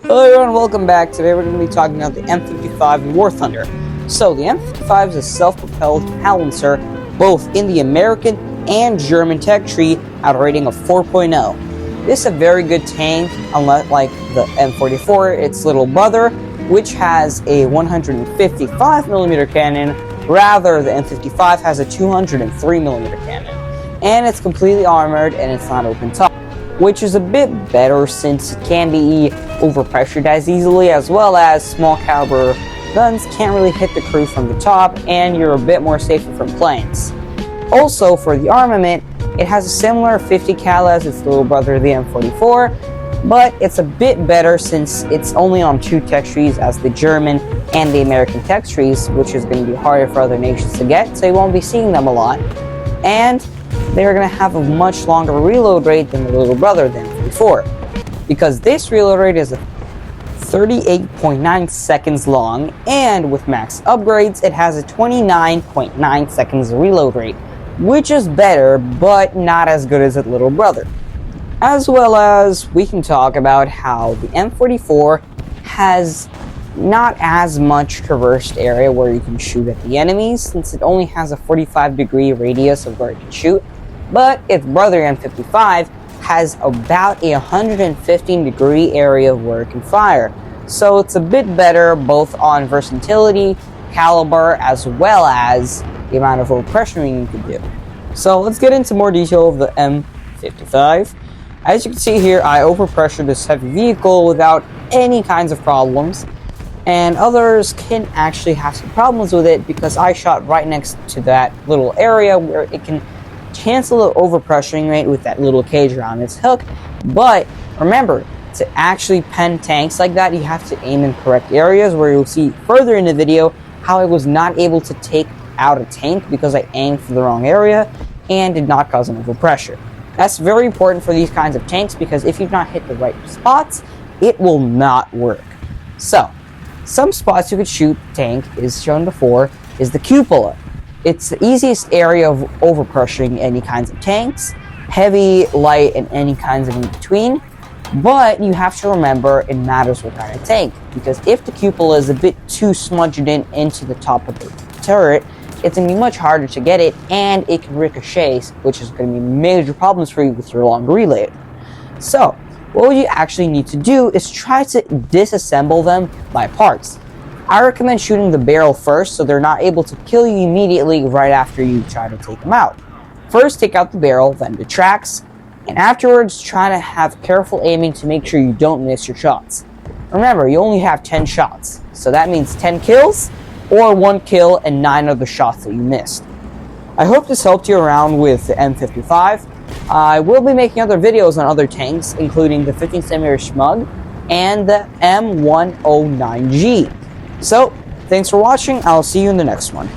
Hello everyone, welcome back. Today we're going to be talking about the M55 War Thunder. So the M55 is a self-propelled howitzer both in the American and German tech tree at a rating of 4.0. This is a very good tank, unlike the M44, its little brother, which has a 155mm cannon, rather the M55 has a 203mm cannon. And it's completely armored and it's not open top, which is a bit better since it can be overpressured as easily, as well as small caliber guns can't really hit the crew from the top, and you're a bit more safer from planes. Also, for the armament, it has a similar 50 cal as its little brother, the M44, but it's a bit better since it's only on 2 tech trees as the German and the American tech trees, which is going to be harder for other nations to get, so you won't be seeing them a lot. And they're going to have a much longer reload rate than the little brother, the M44, because this reload rate is 38.9 seconds long, and with max upgrades it has a 29.9 seconds reload rate, which is better but not as good as its little brother. As well as we can talk about how the M44 has not as much traversed area where you can shoot at the enemies, since it only has a 45-degree radius of where it can shoot, but its brother M55 has about a 115-degree area where it can fire. So it's a bit better both on versatility, caliber, as well as the amount of overpressuring you can do. So let's get into more detail of the M55. As you can see here, I overpressured this heavy vehicle without any kinds of problems, and others can actually have some problems with it because I shot right next to that little area where it can cancel the overpressuring rate with that little cage around its hook. But remember, to actually pen tanks like that, you have to aim in correct areas, where you'll see further in the video how I was not able to take out a tank because I aimed for the wrong area and did not cause an overpressure. That's very important for these kinds of tanks, because if you've not hit the right spots, it will not work. So, some spots you could shoot tank, is shown before, is the cupola. It's the easiest area of overpressuring any kinds of tanks, heavy, light, and any kinds of in between. But you have to remember it matters what kind of tank, because if the cupola is a bit too smudged into the top of the turret, it's going to be much harder to get it, and it can ricochet, which is going to be major problems for you with your long reload. So, what you actually need to do is try to disassemble them by parts. I recommend shooting the barrel first, so they're not able to kill you immediately right after you try to take them out. First, take out the barrel, then the tracks, and afterwards try to have careful aiming to make sure you don't miss your shots. Remember, you only have 10 shots, so that means 10 kills, or 1 kill and 9 other shots that you missed. I hope this helped you around with the M55. I will be making other videos on other tanks, including the 15cm Schmug and the M109G. So, thanks for watching. I'll see you in the next one.